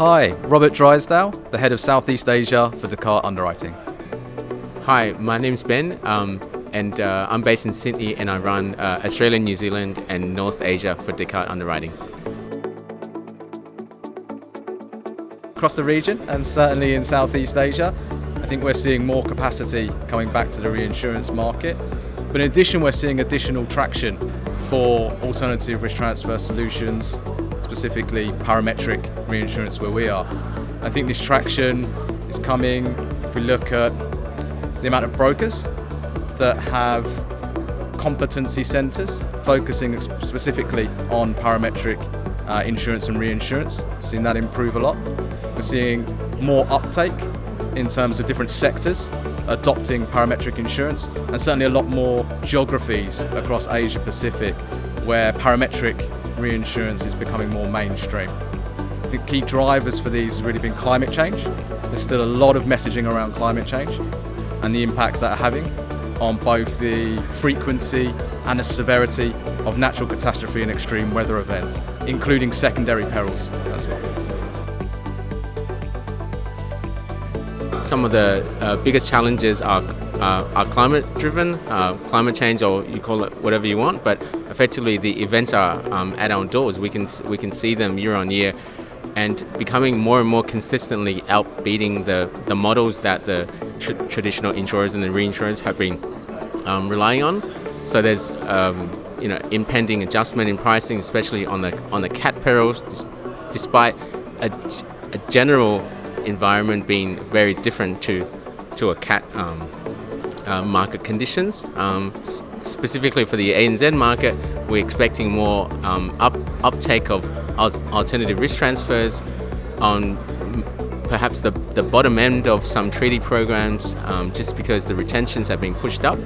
Hi, Robert Drysdale, the head of Southeast Asia for Descartes Underwriting. Hi, my name's Ben, and I'm based in Sydney, and I run Australia, New Zealand and North Asia for Descartes Underwriting. Across the region, and certainly in Southeast Asia, I think we're seeing more capacity coming back to the reinsurance market. But in addition, we're seeing additional traction for alternative risk transfer solutions, specifically parametric reinsurance where we are. I think this traction is coming if we look at the amount of brokers that have competency centres focusing specifically on parametric insurance and reinsurance. We've seen that improve a lot. We're seeing more uptake in terms of different sectors adopting parametric insurance, and certainly a lot more geographies across Asia Pacific where parametric reinsurance is becoming more mainstream. The key drivers for these has really been climate change. There's still a lot of messaging around climate change and the impacts that are having on both the frequency and the severity of natural catastrophe and extreme weather events, including secondary perils as well. Some of the biggest challenges are climate-driven, climate change, or you call it whatever you want. But effectively, the events are at our doors. We can see them year on year, and becoming more and more consistently outbeating the models that the traditional insurers and the reinsurers have been relying on. So there's impending adjustment in pricing, especially on the cat perils, despite a general environment being very different to a cat market conditions. Specifically for the ANZ market, we're expecting more uptake of alternative risk transfers on perhaps the bottom end of some treaty programs, just because the retentions have been pushed up.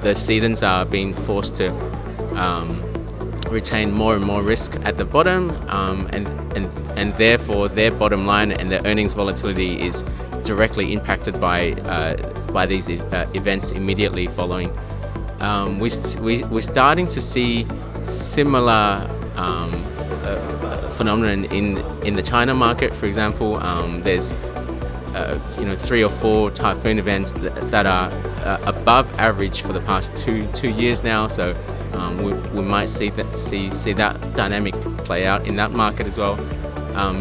The cedants are being forced to retain more and more risk at the bottom, and therefore their bottom line and their earnings volatility is directly impacted by these events immediately following. We're starting to see similar phenomenon in the China market. For example, there's 3 or 4 typhoon events that are above average for the past two years now. So we might see that dynamic play out in that market as well.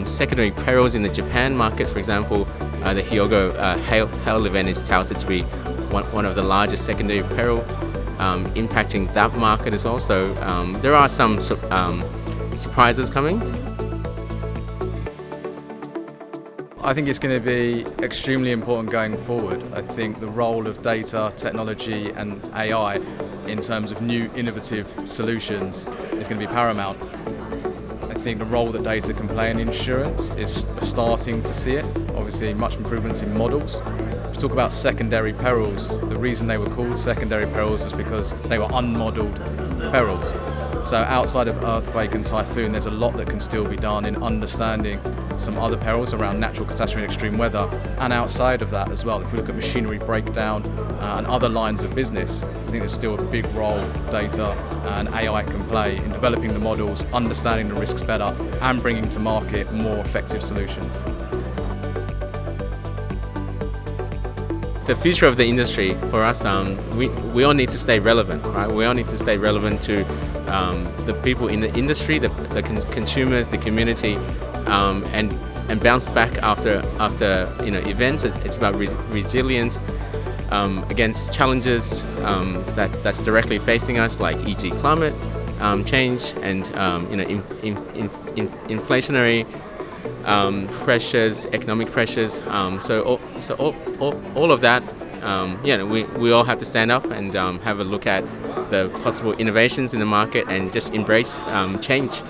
Secondary perils in the Japan market, for example, the Hyogo hail event is touted to be one of the largest secondary peril, impacting that market as well. So there are some surprises coming. I think it's going to be extremely important going forward. I think the role of data, technology and AI in terms of new innovative solutions is going to be paramount. I think the role that data can play in insurance is starting to see it. Obviously, much improvements in models. If we talk about secondary perils, the reason they were called secondary perils is because they were unmodelled perils. So outside of earthquake and typhoon, there's a lot that can still be done in understanding some other perils around natural catastrophe and extreme weather, and outside of that as well. If we look at machinery breakdown and other lines of business, I think there's still a big role data and AI can play in developing the models, understanding the risks better, and bringing to market more effective solutions. The future of the industry for us, we all need to stay relevant, right? We all need to stay relevant to the people in the industry, the consumers, the community, and bounce back after events. It's about resilience against challenges that's directly facing us, like e.g. climate change and inflationary pressures, economic pressures. So all of that, we all have to stand up and have a look at the possible innovations in the market and just embrace change.